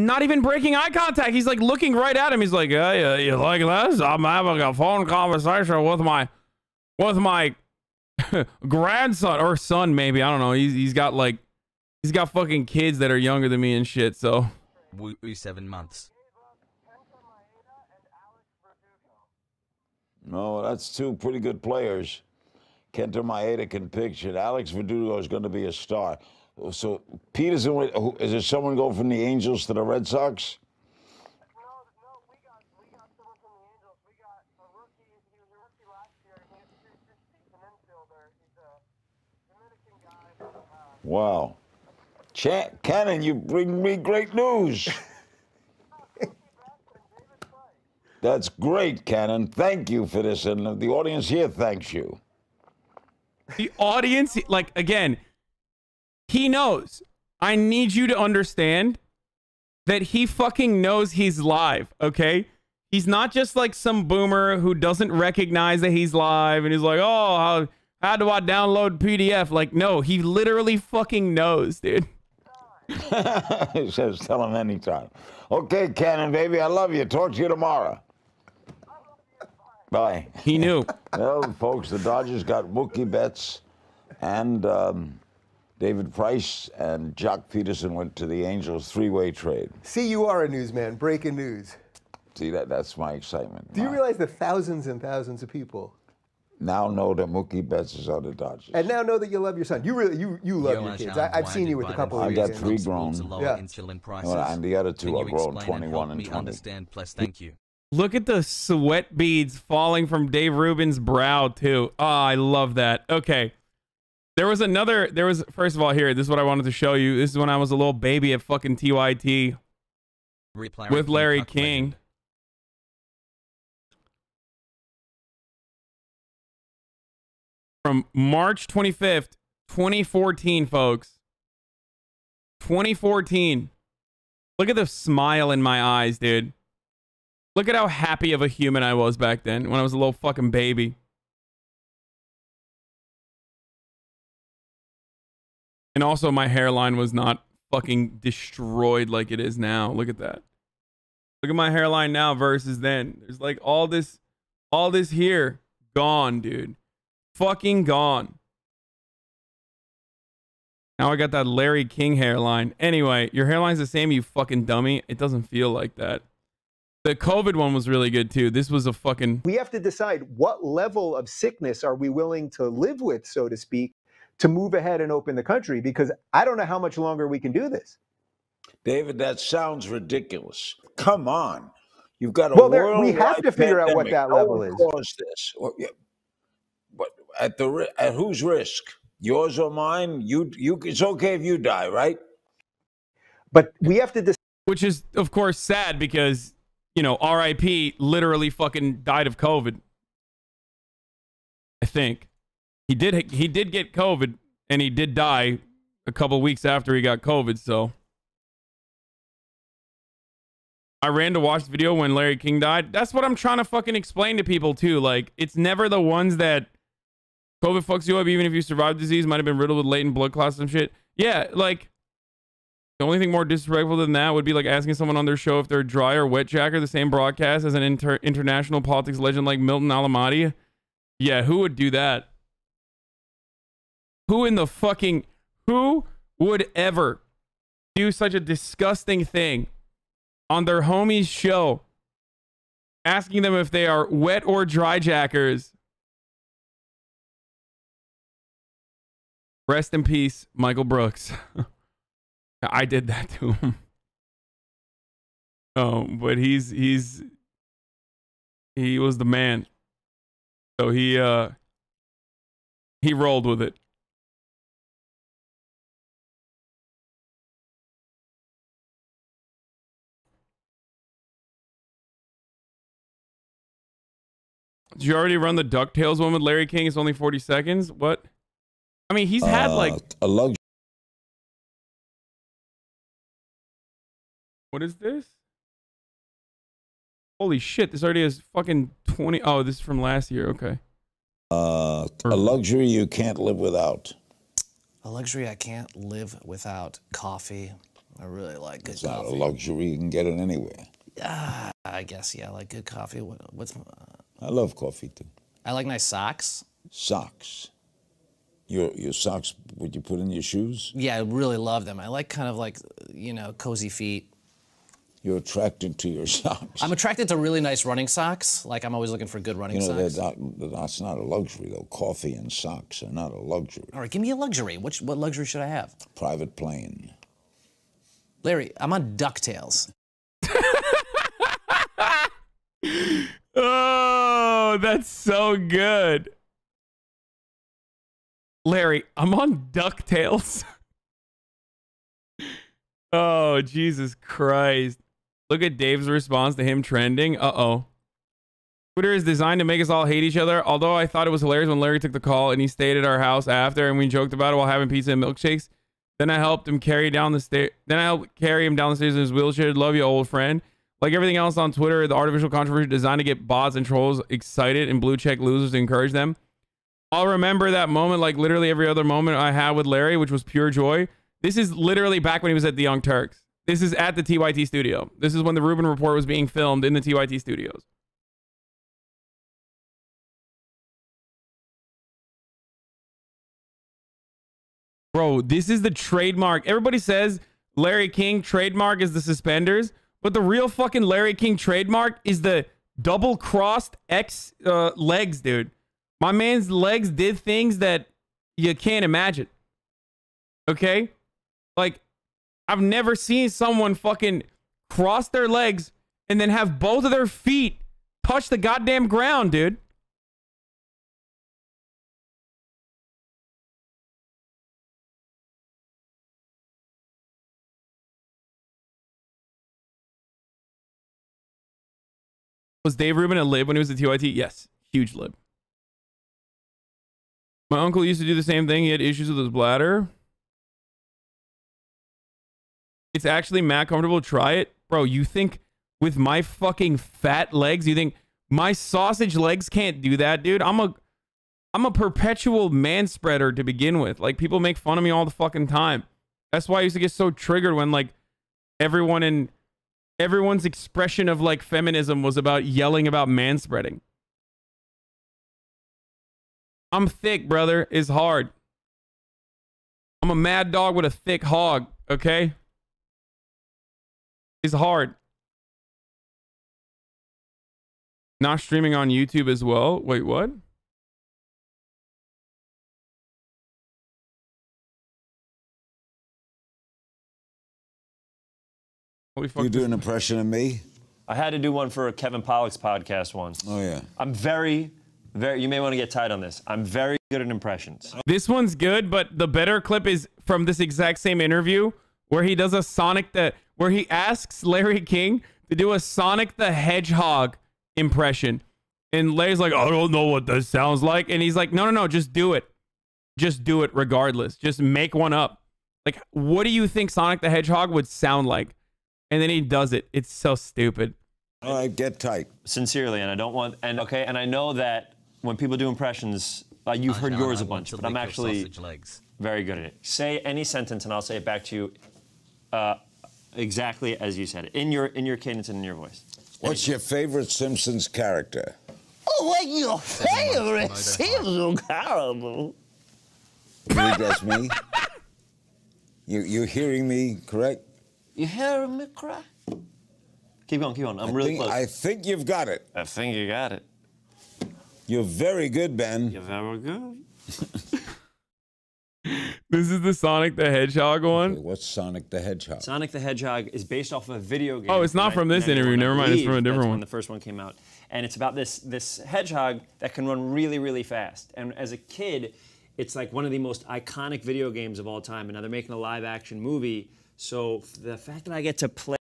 Not even breaking eye contact. He's like looking right at him. He's like, yeah, you like this? I'm having a phone conversation with my grandson or son, maybe. I don't know. He's got fucking kids that are younger than me and shit. So 7 months. No, that's two pretty good players. Kenta Maeda can pitch, and Alex Verdugo is going to be a star. So Peterson, is there someone going from the Angels to the Red Sox? No, we got someone from the Angels. We got a rookie. He was a rookie last year. He's an infielder. He's a Dominican guy. Wow. Cannon, you bring me great news. That's great, Cannon. Thank you for this, and the audience here thanks you. the audience, like, again, he knows. I need you to understand that he fucking knows he's live, okay? He's not just like some boomer who doesn't recognize that he's live and he's like, oh, how do I download PDF? Like, no, he literally fucking knows, dude. He says, tell him anytime. Okay, Cannon, baby, I love you. Talk to you tomorrow. Bye. He knew. Well, folks, the Dodgers got Mookie Betts and David Price, and Jock Peterson went to the Angels, three-way trade. See, you are a newsman. Breaking news. See, that's my excitement. Do you realize that thousands and thousands of people now know that Mookie Betts is on the Dodgers? and now know that you love your son? You really, you love your kids. I've seen you with a couple of I got 3 grown. Yeah. And the other 2 are grown, 21 and 20. Thank you. Look at the sweat beads falling from Dave Rubin's brow, too. Oh, I love that. Okay. First of all, here, this is what I wanted to show you. This is when I was a little baby at fucking TYT with Larry King. From March 25th, 2014, folks. 2014. Look at the smile in my eyes, dude. Look at how happy of a human I was back then when I was a little fucking baby. And also my hairline was not fucking destroyed like it is now. Look at that. Look at my hairline now versus then. There's like all this here gone, dude. Fucking gone. Now I got that Larry King hairline. Anyway, your hairline's the same, you fucking dummy. It doesn't feel like that. The COVID one was really good too. This was a fucking... We have to decide what level of sickness are we willing to live with, so to speak, to move ahead and open the country, because I don't know how much longer we can do this. David, that sounds ridiculous. Come on. You've got a worldwide we have to figure out what that level is. Caused this. But at whose risk? Yours or mine? It's okay if you die, right? But we have to decide. Which is, of course, sad because, you know, RIP literally fucking died of COVID. I think. He did get COVID, and he did die a couple weeks after he got COVID, so. I ran to watch the video when Larry King died. That's what I'm trying to fucking explain to people, too. Like, it's never the ones that COVID fucks you up, even if you survive the disease, might have been riddled with latent blood clots and shit. Yeah, like, the only thing more disrespectful than that would be like asking someone on their show if they're dry or wet jacker the same broadcast as an international politics legend like Milton Alamati. Yeah, who would do that? Who would ever do such a disgusting thing on their homie's show, asking them if they are wet or dry jackers? Rest in peace, Michael Brooks. I did that to him. Oh, but he was the man. So he rolled with it. Did you already run the DuckTales one with Larry King? It's only 40 seconds. What? I mean, he's had like a luxury. What is this? Holy shit, this already has fucking 20. Oh, this is from last year. Okay. A luxury you can't live without. A luxury I can't live without: coffee, I really like good It's not a coffee. luxury. You can get it anywhere. I guess, yeah, I like good coffee. What's I love coffee too. I like nice socks. Socks. Your socks, would you put in your shoes? Yeah, I really love them. I like kind of like, you know, cozy feet. You're attracted to your socks. I'm attracted to really nice running socks. Like, I'm always looking for good running You know, socks. that's not a luxury, though. Coffee and socks are not a luxury. All right, give me a luxury. What luxury should I have? Private plane. Larry, I'm on DuckTales. Oh, that's so good. Larry, I'm on DuckTales. Oh, Jesus Christ. Look at Dave's response to him trending. Uh-oh. Twitter is designed to make us all hate each other. Although I thought it was hilarious when Larry took the call and he stayed at our house after and we joked about it while having pizza and milkshakes. Then I helped him carry down the stairs. Then I helped carry him down the stairs in his wheelchair. Love you, old friend. Like everything else on Twitter, the artificial controversy designed to get bots and trolls excited and blue check losers to encourage them. I'll remember that moment like literally every other moment I had with Larry, which was pure joy. This is literally back when he was at the Young Turks. This is at the TYT studio. This is when the Rubin Report was being filmed in the TYT studios. Bro, this is the trademark. Everybody says Larry King trademark is the suspenders, but the real fucking Larry King trademark is the double crossed X legs, dude. My man's legs did things that you can't imagine. Okay? Like, I've never seen someone fucking cross their legs and then have both of their feet touch the goddamn ground, dude. Was Dave Rubin a lib when he was at TYT? Yes. Huge lib. My uncle used to do the same thing. He had issues with his bladder. It's actually mad comfortable. Try it. Bro, you think with my fucking fat legs, you think my sausage legs can't do that, dude? I'm a perpetual man spreader to begin with. Like, people make fun of me all the fucking time. That's why I used to get so triggered when, like, everyone's expression of, like, feminism was about yelling about man spreading. I'm thick, brother. It's hard. I'm a mad dog with a thick hog, okay? It's hard. Not streaming on YouTube as well. Wait, what? Holy fuck. You do an impression of me? I had to do one for Kevin Pollak's podcast once. Oh, yeah. I'm very, you may want to get tight on this. I'm very good at impressions. This one's good, but the better clip is from this exact same interview where he does a where he asks Larry King to do a Sonic the Hedgehog impression. And Larry's like, I don't know what this sounds like. And he's like, no, just do it. Just do it regardless. Just make one up. Like, what do you think Sonic the Hedgehog would sound like? And then he does it. It's so stupid. All right, get tight. Sincerely, and I don't want, and I know that when people do impressions, you've heard yours a bunch, but I'm actually very good at it. Say any sentence and I'll say it back to you exactly as you said it, in your cadence and in your voice. What's your favorite Simpsons character? Oh, what's your favorite Simpsons character? You think that's me? You're hearing me, correct? You hearing me cry? Keep going. I'm really close. I think you've got it. I think you got it. You're very good, Ben. You're very good. This is the Sonic the Hedgehog one. Okay, what's Sonic the Hedgehog? Sonic the Hedgehog is based off of a video game. Oh, it's not from this interview. Never mind. It's from a different one. When the first one came out. And it's about this hedgehog that can run really, really fast. And as a kid, it's like one of the most iconic video games of all time. And now they're making a live action movie. So the fact that I get to play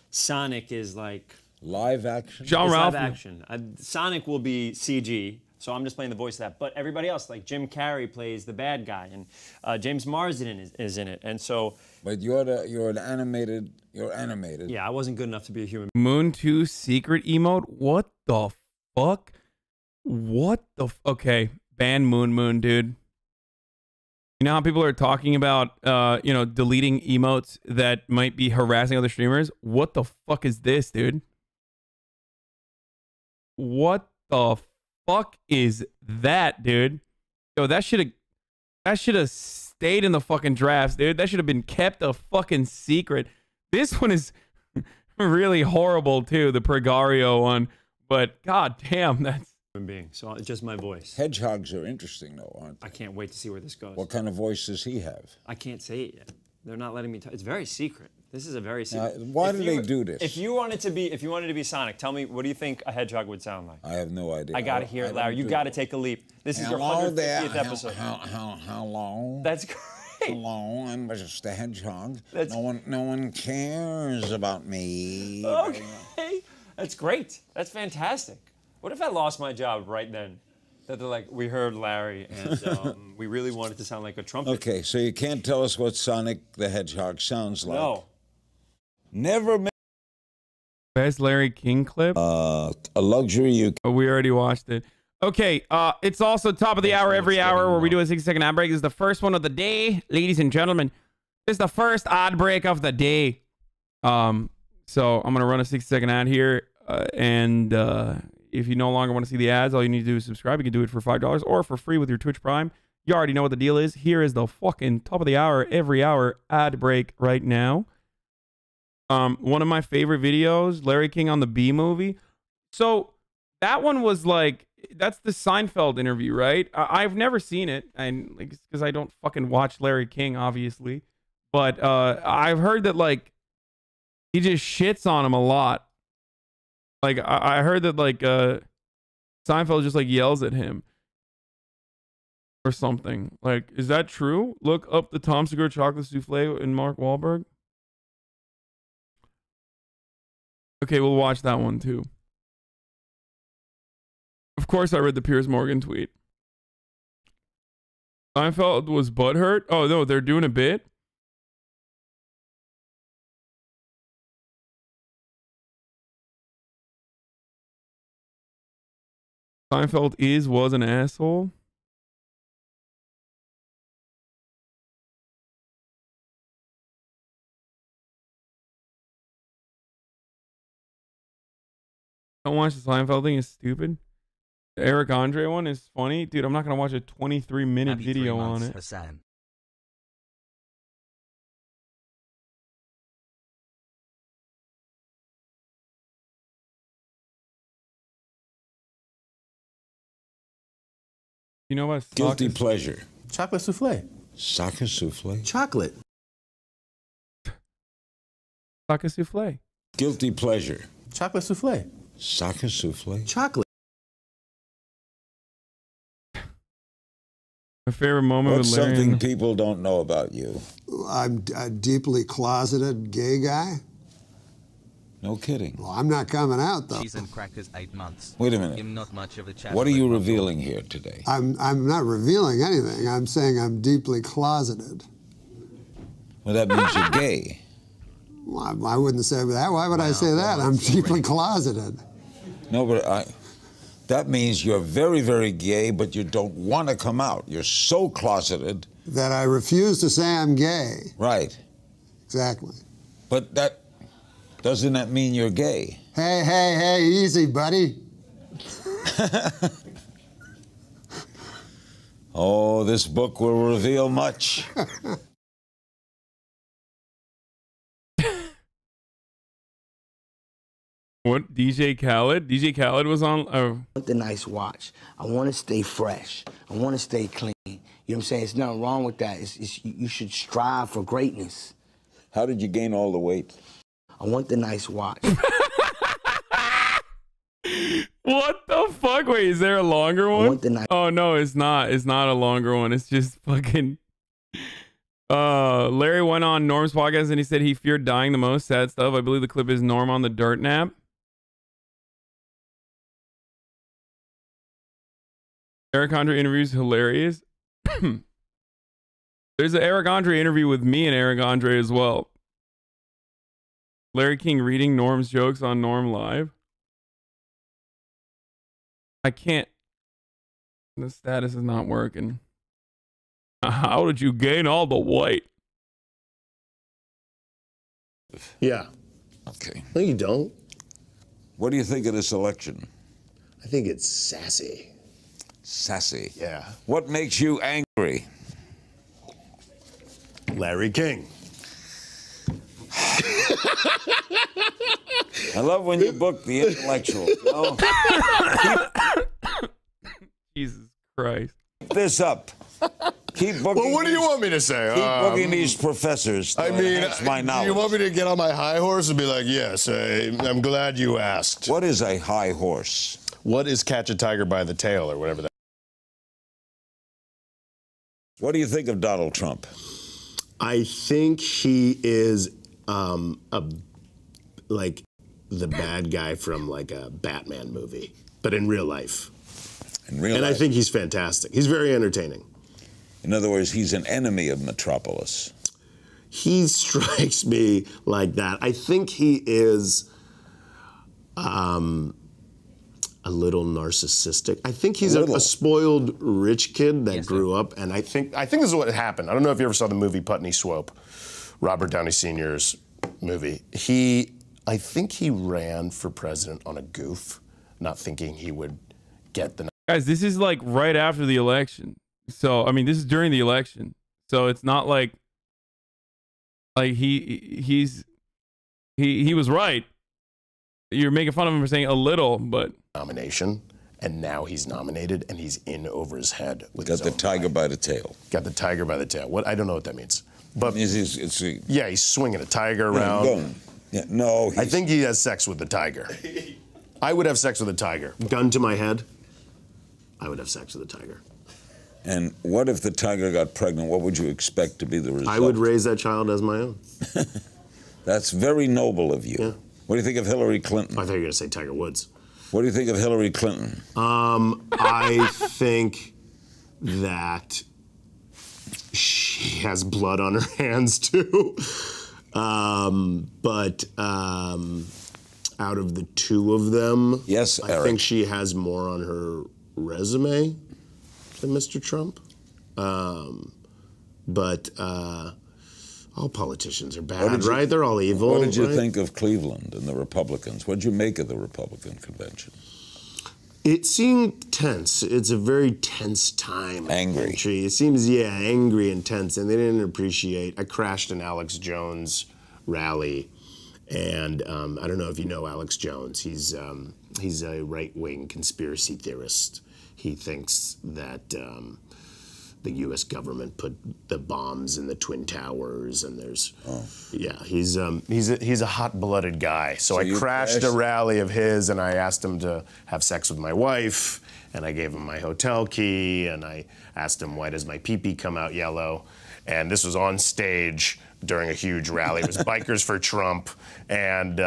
Sonic is like... Live action? John Ralph. Live action. Sonic will be CG. So I'm just playing the voice of that. But everybody else, like Jim Carrey plays the bad guy, and James Marsden is in it. And so... But you're animated. Yeah, I wasn't good enough to be a human. Moon 2 secret emote? What the fuck? What the... Okay. Ban Moon, dude. You know how people are talking about, deleting emotes that might be harassing other streamers? What the fuck is this, dude? What the fuck is that, dude? Yo, that should have stayed in the fucking drafts, dude. That should have been kept a fucking secret. This one is really horrible too, the Pregario one. But god damn, that's being. So it's just my voice. Hedgehogs are interesting, though, aren't they? I can't wait to see where this goes. What kind of voice does he have? I can't say it yet. They're not letting me. It's very secret. This is a very secret. Why do they do this? If you wanted to be Sonic, tell me, what do you think a hedgehog would sound like? I have no idea. I gotta hear it, Larry. You gotta take a leap. This is your 150th episode. Hello. That's great. Hello, I'm just a hedgehog. That's... No one cares about me. Okay. That's great. That's fantastic. What if I lost my job right then? That they're like, we heard Larry, and we really wanted to sound like a trumpet. Okay, so you can't tell us what Sonic the Hedgehog sounds like. No. Never. best Larry King clip. A luxury you. We already watched it. Okay, it's also top of the hour every hour where we do a 60-second ad break. This is the first one of the day, ladies and gentlemen. This is the first ad break of the day. So I'm gonna run a 60-second ad here, and if you no longer want to see the ads, all you need to do is subscribe. You can do it for $5 or for free with your Twitch Prime. You already know what the deal is. Here is the fucking top of the hour every hour ad break right now. One of my favorite videos, Larry King on the B movie. So that one was like, that's the Seinfeld interview, right? I've never seen it, and like, because I don't fucking watch Larry King, obviously. But I've heard that like he just shits on him a lot. Like I heard that like Seinfeld just like yells at him or something. Like, is that true? Look up the Tom Segura chocolate souffle and Mark Wahlberg. Okay, we'll watch that one too. Of course, I read the Piers Morgan tweet. Seinfeld was butthurt. Oh no, they're doing a bit. Seinfeld was an asshole. Don't watch the Seinfeld thing, it's stupid. The Eric Andre one is funny. Dude, I'm not going to watch a 23-minute video on it. Hassan. You know what? Guilty pleasure. Chocolate souffle. Sake souffle. Chocolate. Sake souffle. Guilty pleasure. Chocolate souffle. Sake souffle. Chocolate. My favorite moment What's with Larry. something people don't know about you? I'm a deeply closeted gay guy. No kidding. Well, I'm not coming out though. Cheese and crackers 8 months. Wait a minute. Him not much of a chat. What are you revealing here today? I'm not revealing anything. I'm saying I'm deeply closeted. Well, that means you're gay. Well, I wouldn't say that. Why would I say that? I'm deeply closeted. No, but that means you're very, very gay, but you don't want to come out. You're so closeted. That I refuse to say I'm gay. Right. Exactly. But doesn't that mean you're gay? Hey, easy, buddy. Oh, this book will reveal much. What? DJ Khaled? DJ Khaled was on. Oh. I want the nice watch. I want to stay fresh. I want to stay clean. You know what I'm saying? There's nothing wrong with that. You should strive for greatness. How did you gain all the weight? I want the nice watch. What the fuck? Wait, is there a longer one? Oh no, it's not. It's not a longer one. It's just fucking. Larry went on Norm's podcast and he said he feared dying the most. Sad stuff. I believe the clip is Norm on the dirt nap. Eric Andre interviews hilarious. There's an Eric Andre interview with me and Eric Andre as well. Larry King reading Norm's jokes on Norm Live. I can't. The status is not working. How did you gain all the weight? Yeah. Okay. No, you don't. What do you think of this election? I think it's sassy. Sassy. Yeah. What makes you angry? Larry King. I love when you book the intellectual. You know? Jesus Christ. Keep this up. Keep booking. Well, what do you want me to say? Keep booking these professors. I mean, that's my do knowledge. you want me to get on my high horse and be like, yes, I'm glad you asked. What is a high horse? What is catch a tiger by the tail or whatever that? What do you think of Donald Trump? I think he is like the bad guy from like a Batman movie, but in real life. In real and life? I think he's fantastic. He's very entertaining. In other words, he's an enemy of Metropolis. He strikes me like that. I think he is a little narcissistic. I think he's a spoiled rich kid that grew up, and I think this is what happened. I don't know if you ever saw the movie Putney Swope, Robert Downey Sr.'s movie. I think he ran for president on a goof, not thinking he would get the. Guys, this is like right after the election. So, I mean, this is during the election. So it's not like he was right. You're making fun of him for saying a little, but nomination, and now he's nominated and he's in over his head with Got the tiger by the tail. Got the tiger by the tail. What? I don't know what that means. But it's yeah, he's swinging a tiger around. Yeah, no, I think he has sex with the tiger. I would have sex with a tiger. Gun to my head. I would have sex with a tiger. And what if the tiger got pregnant? What would you expect to be the result? I would raise that child as my own. That's very noble of you. Yeah. What do you think of Hillary Clinton? I thought you were going to say Tiger Woods. What do you think of Hillary Clinton? I think that she has blood on her hands too. But out of the two of them, yes, I think she has more on her resume than Mr. Trump. But all politicians are bad, right? They're all evil. What did you right? think of Cleveland and the Republicans? What did you make of the Republican convention? It seemed tense. It's a very tense time. Angry. It seems, angry and tense, and they didn't appreciate. I crashed an Alex Jones rally, and I don't know if you know Alex Jones. He's a right-wing conspiracy theorist. He thinks that the U.S. government put the bombs in the Twin Towers, and there's, he's a hot-blooded guy. So I crashed a rally of his, and I asked him to have sex with my wife, and I gave him my hotel key, and I asked him, why does my pee-pee come out yellow? And this was on stage during a huge rally. It was Bikers for Trump, and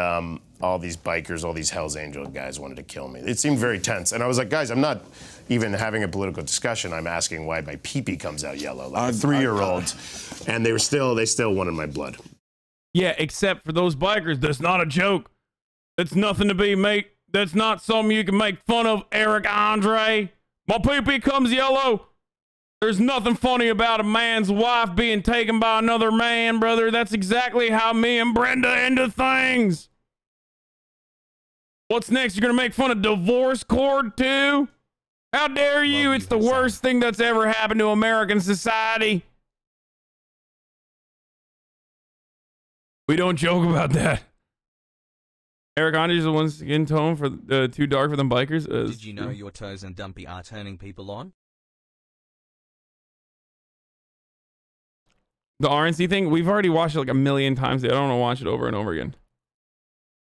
all these bikers, all these Hells Angel guys wanted to kill me. It seemed very tense, and I was like, guys, I'm not even having a political discussion. I'm asking why my pee-pee comes out yellow, like a 3-year-old, and they still wanted my blood. yeah, except for those bikers, that's not a joke. That's nothing to be made. That's not something you can make fun of, Eric Andre. My pee-pee comes yellow. There's nothing funny about a man's wife being taken by another man, brother. That's exactly how me and Brenda into things. What's next? You're going to make fun of divorce court, too? How dare you? It's the worst thing that's ever happened to American society. We don't joke about that. Eric Andre's the one's in tone for too dark for them bikers. Did you know your toes and dumpy are turning people on? The RNC thing, we've already watched it like a million times. I don't want to watch it over and over again.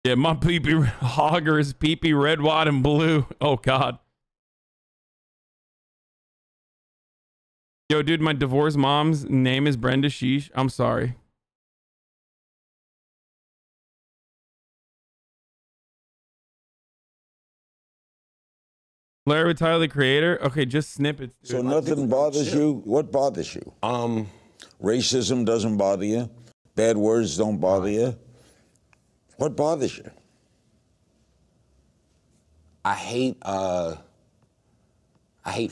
Yeah, my pee-pee hoggers, pee-pee red, white, and blue. Oh, God. Yo, dude, my divorced mom's name is Brenda Sheesh. I'm sorry. Larry Tyler, the creator? Okay, just snippets. Dude. So nothing bothers you? What bothers you? Racism doesn't bother you? Bad words don't bother you? What bothers you? I hate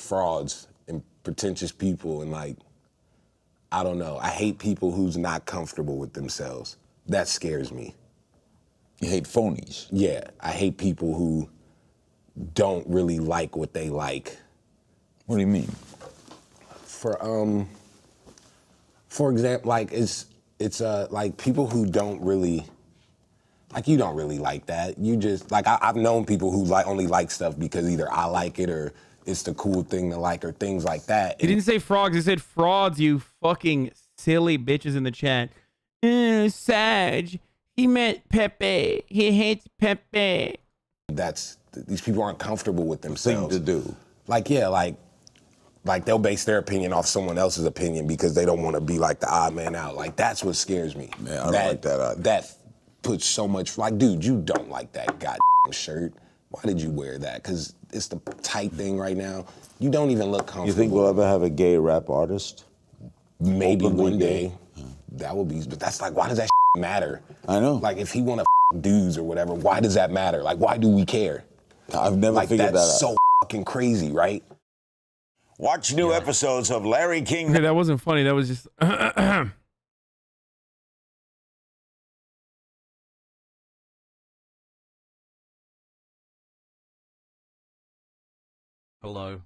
frauds and pretentious people, and like I don't know. I hate people who's not comfortable with themselves. That scares me. You hate phonies. Yeah, I hate people who don't really like what they like. What do you mean? For example, like it's like people who don't really, like you don't really like that. You just, like I've known people who only like stuff because either I like it or it's the cool thing to like or things like that. He didn't say frogs, he said frauds, you fucking silly bitches in the chat. Sag, he meant Pepe. He hates Pepe. These people aren't comfortable with themselves. Thing to do. Like, yeah, like they'll base their opinion off someone else's opinion because they don't want to be like the odd man out. Like, that's what scares me. Yeah, I don't like that either. That puts so much, like, dude, you don't like that goddamn shirt. Why did you wear that? Because it's the tight thing right now. You don't even look comfortable. You think we'll ever have a gay rap artist? Maybe Openly one day. gay? That would be, but that's like, why does that matter? I know. Like, if he want to dudes or whatever, why does that matter? Like, why do we care? I've never Like, figured that out. that's so fucking crazy, right? Watch new episodes of Larry King. Okay, that wasn't funny. That was just. Hello.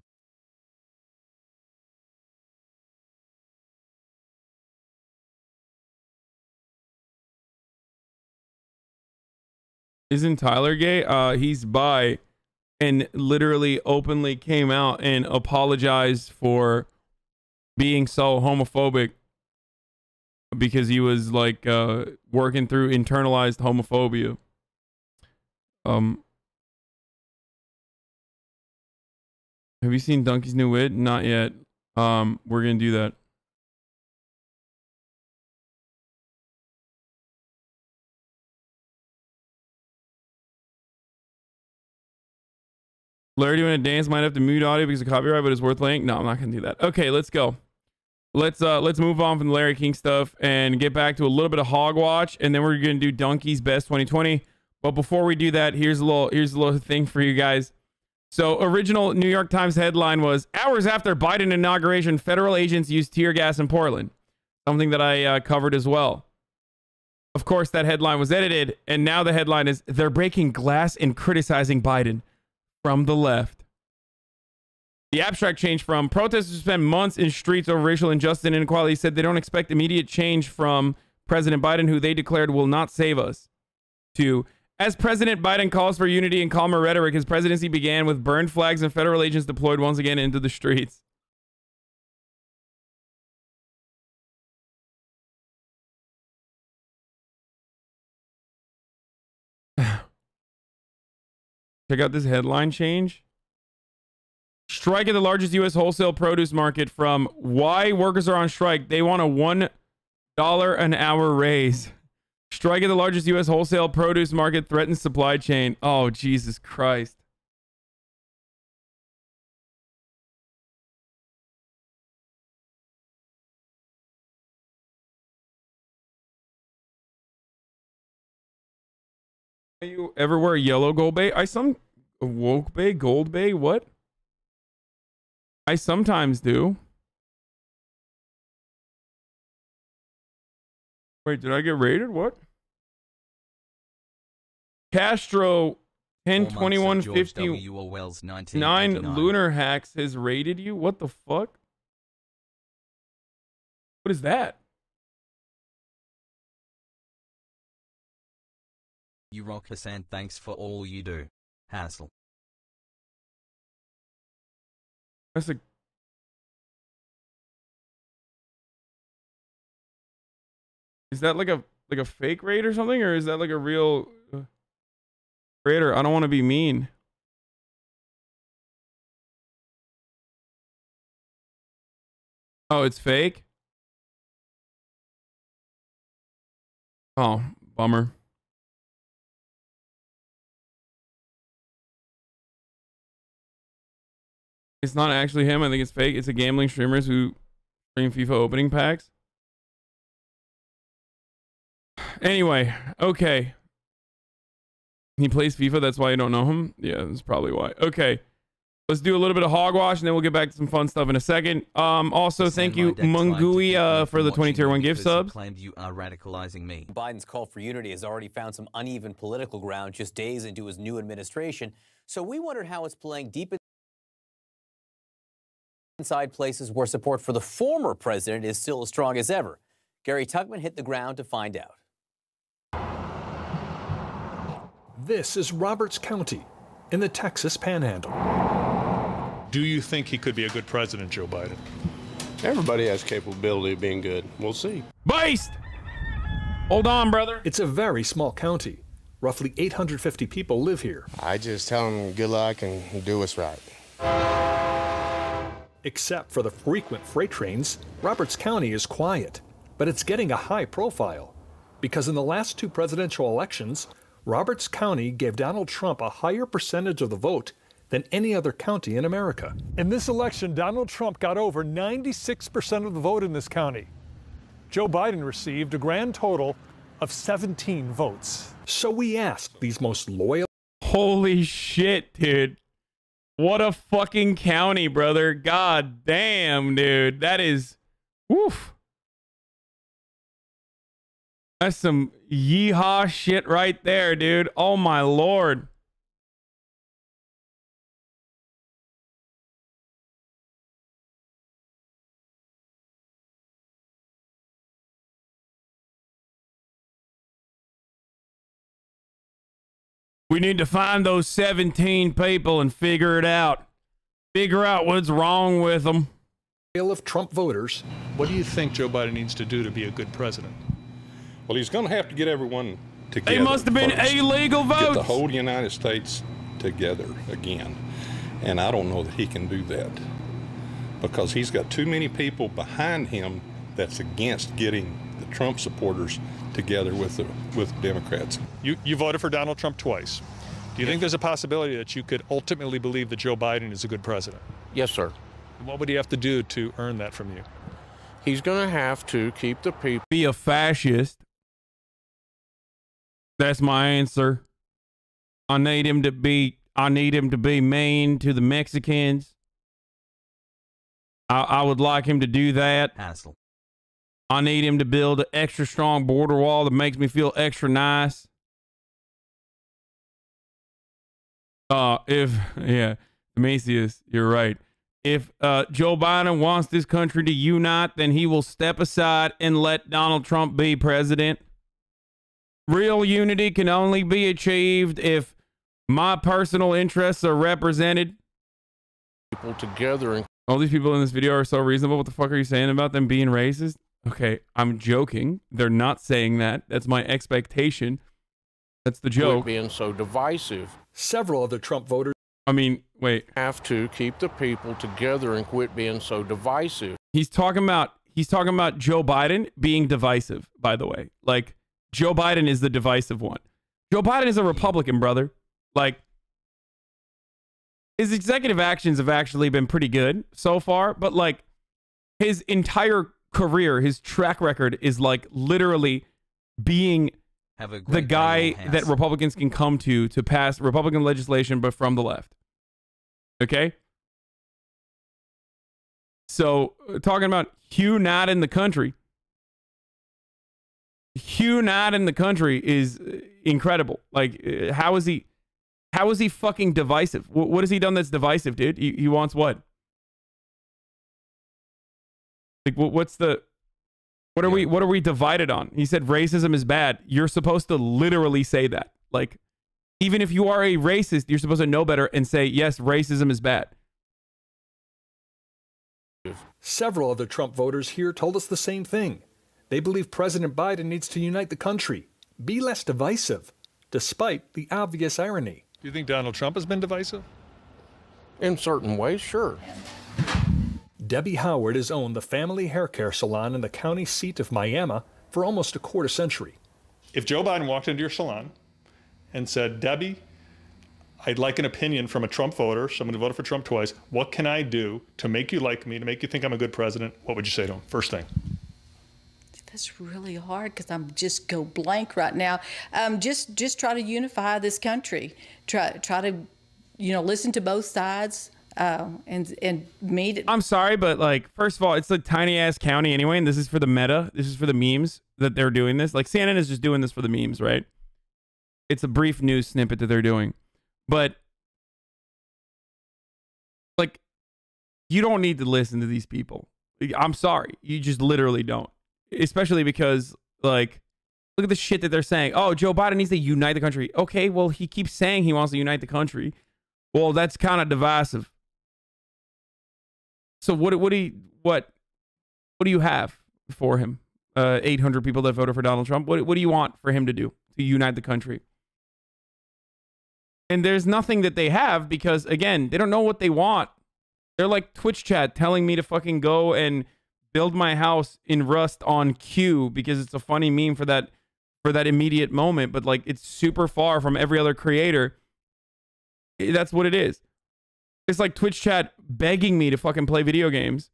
Isn't Tyler gay? He's bi, and literally openly came out and apologized for being so homophobic because he was like working through internalized homophobia. Have you seen Donkey's New Wit? Not yet. We're gonna do that. Larry doing a dance, might have to mute audio because of copyright, but it's worth playing. No, I'm not gonna do that. Okay, let's go. Let's move on from the Larry King stuff and get back to a little bit of Hogwatch, and then we're gonna do Donkey's Best 2020. But before we do that, here's a little thing for you guys. So, original New York Times headline was, hours after Biden inauguration, federal agents used tear gas in Portland. Something that I covered as well. Of course, that headline was edited, and now the headline is, they're breaking glass and criticizing Biden from the left. The abstract changed from, protesters spend months in streets over racial injustice and inequality, said they don't expect immediate change from President Biden, who they declared will not save us, to, as President Biden calls for unity and calmer rhetoric, his presidency began with burned flags and federal agents deployed once again into the streets. Check out this headline change. Strike at the largest U.S. wholesale produce market from why workers are on strike. They want a $1 an hour raise. Strike at the largest U.S. wholesale produce market threatens supply chain. Oh, Jesus Christ. You ever wear yellow gold bay? Woke bay, gold bay, what? I sometimes do. Wait, did I get rated? What? Castro 102159 Lunar Hacks has rated you? What the fuck? What is that? You rock us and thanks for all you do. Hassle. That's a... Is that like a fake raid or something, or is that like a real raider? I don't want to be mean. Oh, it's fake? Oh, bummer. It's not actually him. I think it's fake. It's a gambling streamers who stream FIFA opening packs. Anyway, okay. He plays FIFA, that's why you don't know him? Yeah, that's probably why. Okay. Let's do a little bit of hogwash, and then we'll get back to some fun stuff in a second. Also, thank you, Mungui, for the 20 tier 1 gift subs. Claimed you are radicalizing me. Biden's call for unity has already found some uneven political ground just days into his new administration. So we wondered how it's playing deep inside places where support for the former president is still as strong as ever. Gary Tuckman hit the ground to find out. This is Roberts County in the Texas Panhandle. Do you think he could be a good president, Joe Biden? Everybody has capability of being good. We'll see. Based! Hold on, brother. It's a very small county. Roughly 850 people live here. I just tell them good luck and do what's right. Except for the frequent freight trains, Roberts County is quiet. But it's getting a high profile. Because in the last 2 presidential elections, Roberts County gave Donald Trump a higher percentage of the vote than any other county in America. In this election, Donald Trump got over 96% of the vote in this county. Joe Biden received a grand total of 17 votes. So we asked these most loyal... Holy shit, dude. What a fucking county, brother. God damn, dude. That is... Woof. That's some yeehaw shit right there, dude. Oh my lord. We need to find those 17 people and figure it out. Figure out what's wrong with them. Of Trump voters. What do you think Joe Biden needs to do to be a good president? Well, he's going to have to get everyone together. They must have been illegal votes. Get the whole United States together again. And I don't know that he can do that because he's got too many people behind him that's against getting the Trump supporters together with the Democrats. You voted for Donald Trump twice. Do you think there's a possibility that you could ultimately believe that Joe Biden is a good president? Yes, sir. What would he have to do to earn that from you? He's going to have to keep the people... Be a fascist. That's my answer. I need him to be mean to the Mexicans. I would like him to do that. Hassle. I need him to build an extra strong border wall that makes me feel extra nice. Demasius, you're right. If Joe Biden wants this country to unite, then he will step aside and let Donald Trump be president. Real unity can only be achieved if my personal interests are represented. People together and... All these people in this video are so reasonable. What the fuck are you saying about them being racist? Okay, I'm joking. They're not saying that. That's my expectation. That's the joke. Being so divisive. Several other Trump voters... I mean, wait. Have to keep the people together and quit being so divisive. He's talking about Joe Biden being divisive, by the way. Like, Joe Biden is the divisive one. Joe Biden is a Republican, brother. Like, his executive actions have actually been pretty good so far, but like his entire career, his track record is like literally being the guy that Republicans can come to pass Republican legislation, but from the left. Okay? So, talking about Hugh not in the country. Hugh not in the country is incredible. Like, how is he fucking divisive? What has he done that's divisive, dude? He wants what? Like, what are we divided on? He said racism is bad. You're supposed to literally say that. Like, even if you are a racist, you're supposed to know better and say, yes, racism is bad. Several other Trump voters here told us the same thing. They believe President Biden needs to unite the country, be less divisive, despite the obvious irony. Do you think Donald Trump has been divisive? In certain ways, sure. Debbie Howard has owned the family hair care salon in the county seat of Miami for almost a quarter century. If Joe Biden walked into your salon and said, Debbie, I'd like an opinion from a Trump voter, someone who voted for Trump twice, what can I do to make you like me, to make you think I'm a good president? What would you say to him? First thing. That's really hard because I'm just go blank right now. Just try to unify this country. Try to, listen to both sides. and made it. I'm sorry, but like, first of all, it's a tiny ass county anyway, and this is for the meta. This is for the memes that they're doing this. Like, CNN is just doing this for the memes, right? It's a brief news snippet that they're doing, but like, you don't need to listen to these people. I'm sorry, you just literally don't. Especially because, like, look at the shit that they're saying. Oh, Joe Biden needs to unite the country. Okay, well, he keeps saying he wants to unite the country. Well, that's kind of divisive. So what do you have for him? 800 people that voted for Donald Trump. What do you want for him to do to unite the country? And there's nothing that they have because, again, they don't know what they want. They're like Twitch chat telling me to fucking go and build my house in Rust on Q because it's a funny meme for that immediate moment, but like, it's super far from every other creator. That's what it is. It's like Twitch chat begging me to fucking play video games.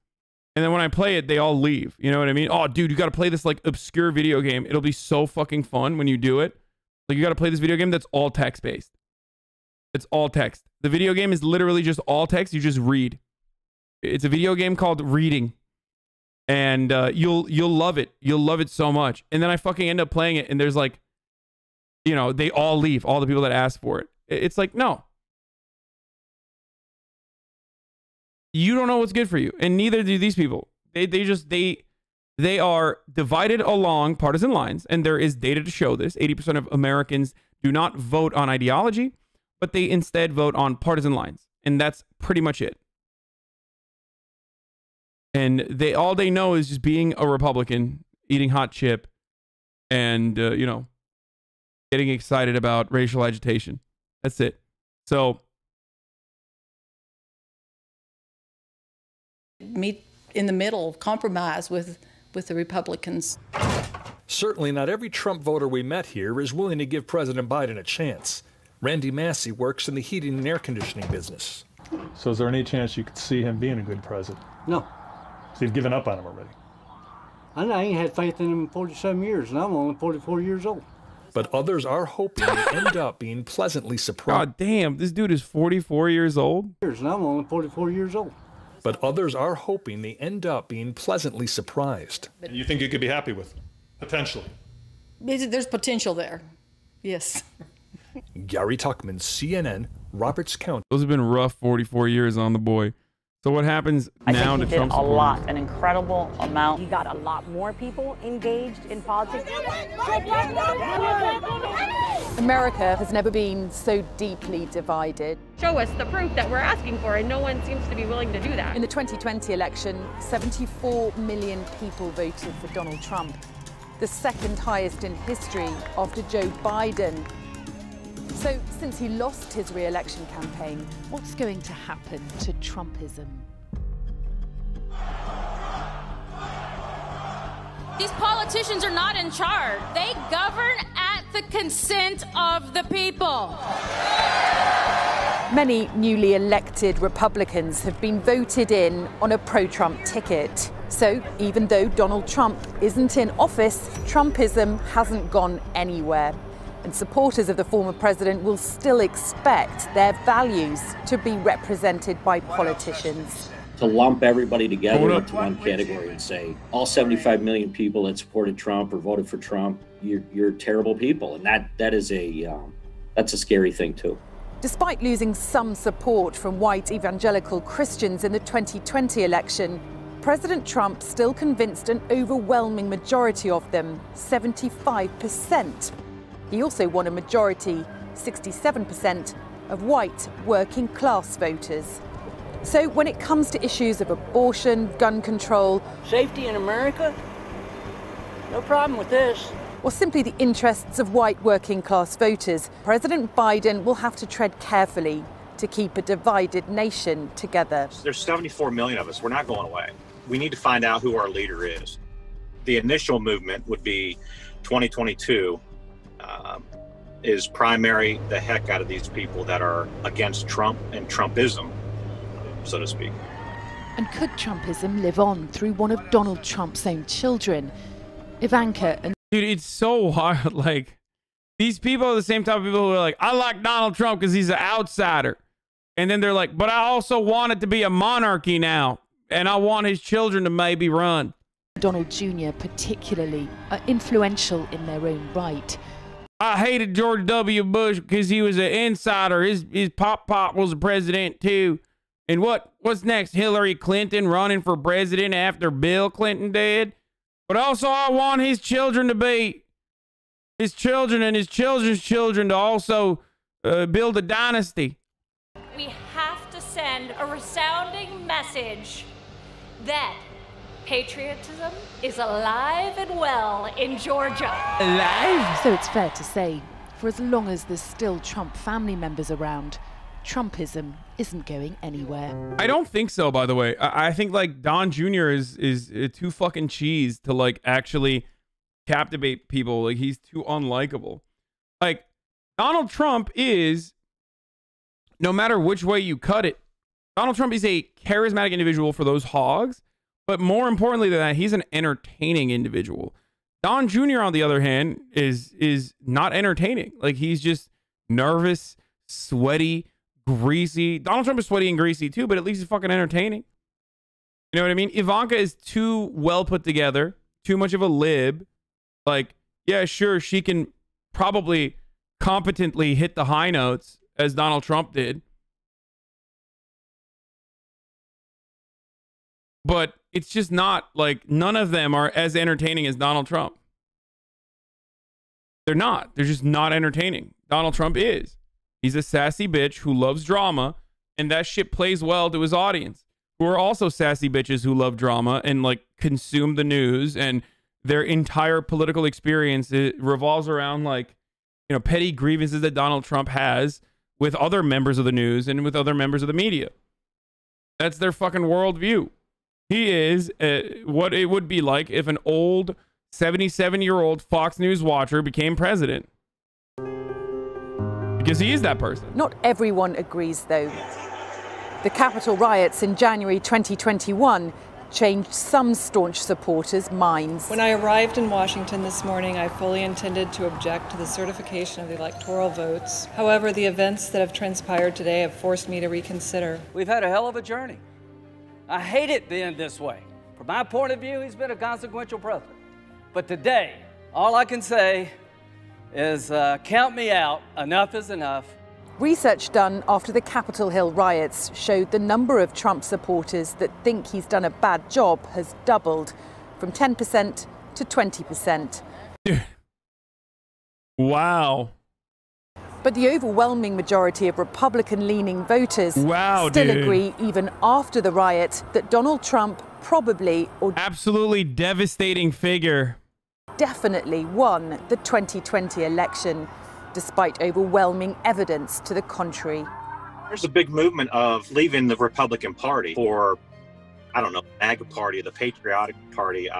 And then when I play it, they all leave. You know what I mean? Oh, dude, you got to play this like obscure video game. It'll be so fucking fun when you do it. Like, you got to play this video game that's all text based. It's all text. The video game is literally just all text. You just read. It's a video game called Reading. And you'll love it. You'll love it so much. And then I fucking end up playing it, and there's like, you know, they all leave. All the people that asked for it. It's like, no. You don't know what's good for you, and neither do these people. They are divided along partisan lines, and there is data to show this. 80% of Americans do not vote on ideology, but they instead vote on partisan lines, and that's pretty much it. And all they know is just being a Republican, eating hot chip, and you know, getting excited about racial agitation. That's it. So meet in the middle, compromise with the Republicans. Certainly not every Trump voter we met here is willing to give President Biden a chance. Randy Massey works in the heating and air conditioning business. So is there any chance you could see him being a good president? No. So you've given up on him already? I ain't had faith in him in 47 years, and I'm only 44 years old. But others are hoping they end up being pleasantly surprised. God damn, this dude is 44 years old? And I'm only 44 years old. But others are hoping they end up being pleasantly surprised. And you think you could be happy with him? Potentially? There's potential there. Yes. Gary Tuckman, CNN, Roberts County. Those have been rough 44 years on the boy. So what happens now to Trump supporters? I think he did a lot, an incredible amount. He got a lot more people engaged in politics. America has never been so deeply divided. Show us the proof that we're asking for, and no one seems to be willing to do that. In the 2020 election, 74 million people voted for Donald Trump, the second highest in history after Joe Biden. So, since he lost his re-election campaign, what's going to happen to Trumpism? These politicians are not in charge. They govern at the consent of the people. Many newly elected Republicans have been voted in on a pro-Trump ticket. So, even though Donald Trump isn't in office, Trumpism hasn't gone anywhere. And supporters of the former president will still expect their values to be represented by politicians. To lump everybody together into one category and say all 75 million people that supported Trump or voted for Trump, you're terrible people, and that's a scary thing too. Despite losing some support from white evangelical Christians in the 2020 election, President Trump still convinced an overwhelming majority of them, 75%. He also won a majority, 67%, of white working class voters. So when it comes to issues of abortion, gun control, Safety in America? No problem with this. or simply the interests of white working class voters, President Biden will have to tread carefully to keep a divided nation together. There's 74 million of us. We're not going away. We need to find out who our leader is. The initial movement would be 2022 is primary the heck out of these people that are against Trump and Trumpism, so to speak. And could Trumpism live on through one of Donald Trump's own children? Ivanka and... Dude, it's so hard. Like, these people are the same type of people who are like, I like Donald Trump because he's an outsider. And then they're like, but I also want it to be a monarchy now. And I want his children to maybe run. Donald Jr. particularly are influential in their own right. I hated George W. Bush because he was an insider. His pop was a president too. And what's next? Hillary Clinton running for president after Bill Clinton dead? But also I want his children to be, his children and his children's children to also build a dynasty. We have to send a resounding message that patriotism is alive and well in Georgia. Alive? So it's fair to say, for as long as there's still Trump family members around, Trumpism isn't going anywhere. I don't think so, by the way. I think like Don Jr. is too fucking cheese to like actually captivate people. Like he's too unlikable. Like Donald Trump is, no matter which way you cut it, Donald Trump is a charismatic individual for those hogs. But more importantly than that, he's an entertaining individual. Don Jr., on the other hand, is not entertaining. Like he's just nervous, sweaty, greasy. Donald Trump is sweaty and greasy too, but at least he's fucking entertaining. You know what I mean? Ivanka is too well put together, too much of a lib. Like, yeah, sure, she can probably competently hit the high notes as Donald Trump did. But it's just not like, none of them are as entertaining as Donald Trump. They're not. They're just not entertaining. Donald Trump is. He's a sassy bitch who loves drama, and that shit plays well to his audience, who are also sassy bitches who love drama and like consume the news, and their entire political experience revolves around like, you know, petty grievances that Donald Trump has with other members of the news and with other members of the media. That's their fucking worldview. He is what it would be like if an old 77-year-old Fox News watcher became president. Because he is that person. Not everyone agrees, though. The Capitol riots in January 2021 changed some staunch supporters' minds. When I arrived in Washington this morning, I fully intended to object to the certification of the electoral votes. However, the events that have transpired today have forced me to reconsider. We've had a hell of a journey. I hate it being this way. From my point of view, he's been a consequential president. But today, all I can say is count me out. Enough is enough. Research done after the Capitol Hill riots showed the number of Trump supporters that think he's done a bad job has doubled from 10% to 20%. Wow. But the overwhelming majority of Republican-leaning voters still agree, even after the riot, that Donald Trump probably or absolutely devastating figure definitely won the 2020 election, despite overwhelming evidence to the contrary. There's a big movement of leaving the Republican Party for, I don't know, the MAGA Party, the Patriotic Party,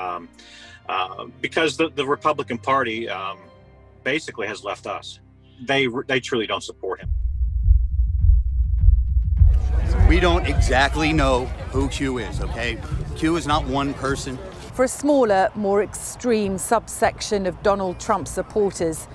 because the Republican Party basically has left us. They truly don't support him. We don't exactly know who Q is, okay? Q is not one person. For a smaller, more extreme subsection of Donald Trump supporters,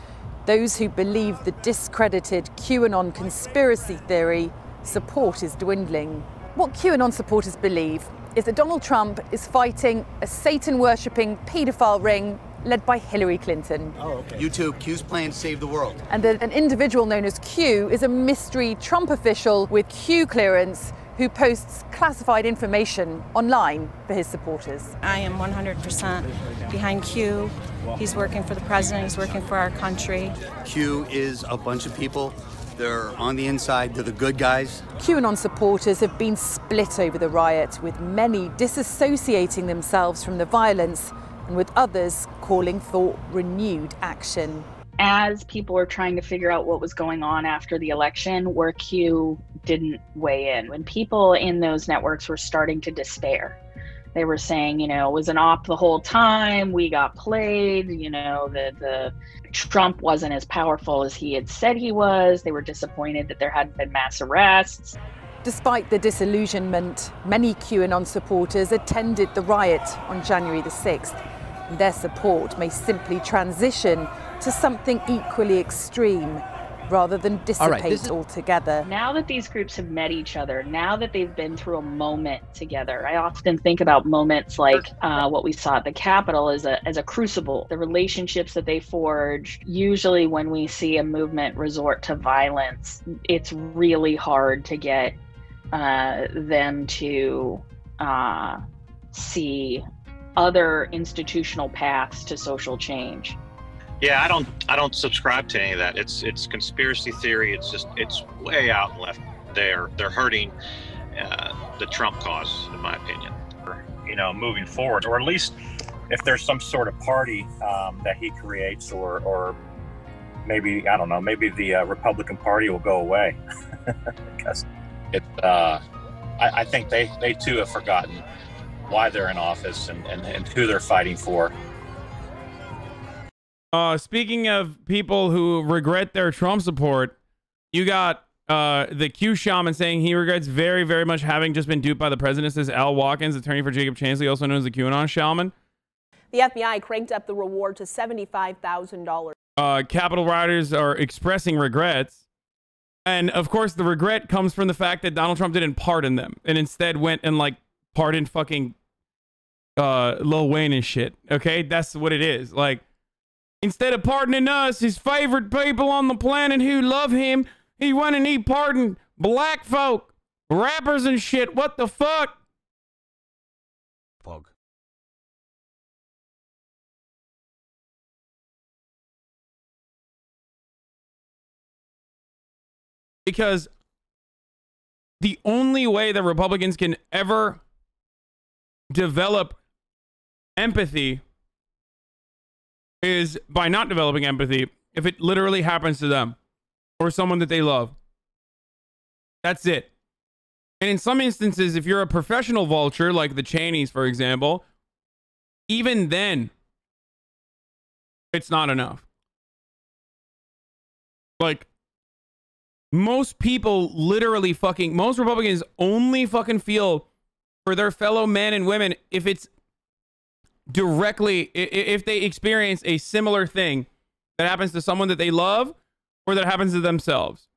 those who believe the discredited QAnon conspiracy theory, support is dwindling. What QAnon supporters believe is that Donald Trump is fighting a Satan-worshipping paedophile ring led by Hillary Clinton. Oh, okay. YouTube, Q's plan to save the world. And that an individual known as Q is a mystery Trump official with Q clearance who posts classified information online for his supporters. I am 100% behind Q. He's working for the president, he's working for our country. Q is a bunch of people. They're on the inside, they're the good guys. QAnon supporters have been split over the riot, with many disassociating themselves from the violence and with others calling for renewed action. As people were trying to figure out what was going on after the election, where Q didn't weigh in, when people in those networks were starting to despair. They were saying, you know, it was an op the whole time, we got played, you know, the Trump wasn't as powerful as he had said he was. They were disappointed that there hadn't been mass arrests. Despite the disillusionment, many QAnon supporters attended the riot on January the 6th. Their support may simply transition to something equally extreme, rather than dissipate altogether. Now that these groups have met each other, now that they've been through a moment together, I often think about moments like what we saw at the Capitol as a crucible. The relationships that they forged. Usually when we see a movement resort to violence, it's really hard to get them to see other institutional paths to social change. Yeah, I don't subscribe to any of that. It's conspiracy theory. It's way out left there. They're hurting the Trump cause, in my opinion. You know, moving forward, or at least if there's some sort of party that he creates, or maybe, I don't know, maybe the Republican Party will go away. Because I think they too have forgotten why they're in office and who they're fighting for. Speaking of people who regret their Trump support, you got the Q shaman saying he regrets very, very much having just been duped by the president, says Al Watkins, attorney for Jacob Chansley, also known as the QAnon shaman. The FBI cranked up the reward to $75,000. Capitol rioters are expressing regrets. And of course, the regret comes from the fact that Donald Trump didn't pardon them and instead went and like pardoned fucking Lil Wayne and shit. Okay, that's what it is. Like, instead of pardoning us, his favorite people on the planet who love him, he went and he pardoned black folk, rappers and shit. What the fuck? Fog. Because the only way that Republicans can ever develop empathy is by not developing empathy if it literally happens to them or someone that they love. That's it. And in some instances, if you're a professional vulture, like the Cheneys, for example, even then, it's not enough. Like, most people literally fucking, most Republicans only fucking feel for their fellow men and women if it's directly, if they experience a similar thing that happens to someone that they love or that happens to themselves.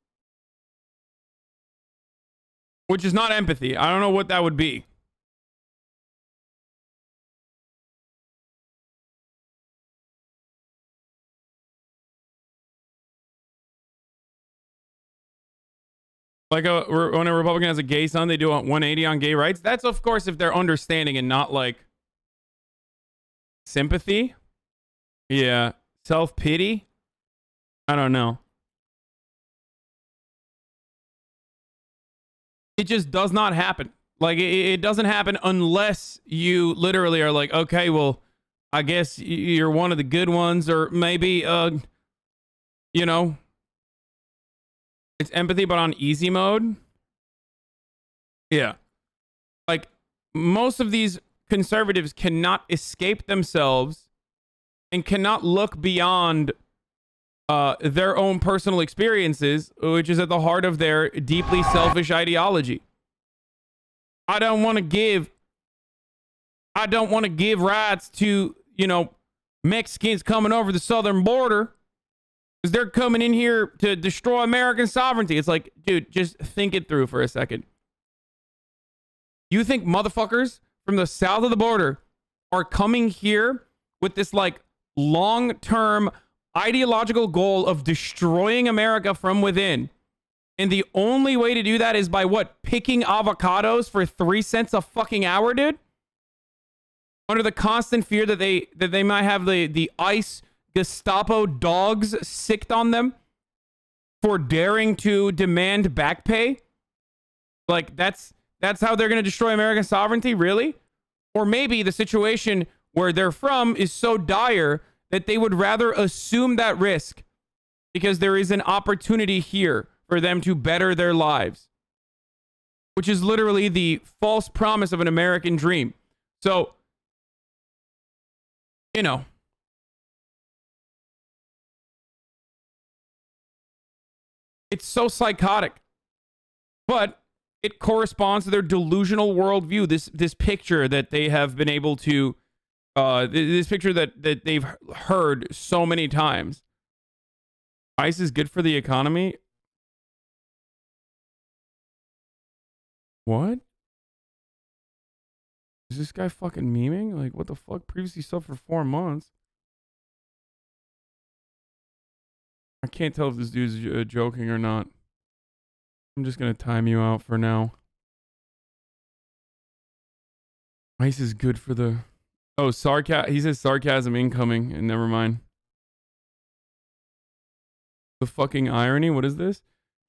Which is not empathy. I don't know what that would be. Like when a Republican has a gay son, they do a 180 on gay rights. That's, of course, if they're understanding and not like sympathy. Yeah. Self-pity. I don't know. It just does not happen. Like, it doesn't happen unless you literally are like, okay, well, I guess you're one of the good ones, or maybe, you know, it's empathy, but on easy mode. Yeah. Like, most of these conservatives cannot escape themselves and cannot look beyond their own personal experiences, which is at the heart of their deeply selfish ideology. I don't want to give rights to, you know, Mexicans coming over the southern border because they're coming in here to destroy American sovereignty. It's like, dude, just think it through for a second. You think motherfuckers from the south of the border are coming here with this like long-term ideological goal of destroying America from within, and the only way to do that is by what? Picking avocados for 3 cents a fucking hour, dude? Under the constant fear that they might have the ICE Gestapo dogs sicked on them for daring to demand back pay? Like, that's how they're going to destroy American sovereignty, really? Or maybe the situation where they're from is so dire that they would rather assume that risk because there is an opportunity here for them to better their lives, which is literally the false promise of an American dream. So, you know, it's so psychotic, but it corresponds to their delusional worldview. This picture that they have been able to, this picture that they've heard so many times. ICE is good for the economy. What? Is this guy fucking memeing? Like, what the fuck? Previously subbed for 4 months. I can't tell if this dude's joking or not. I'm just gonna time you out for now. ICE is good for the... Oh, he says sarcasm incoming, and never mind. The fucking irony? What is this?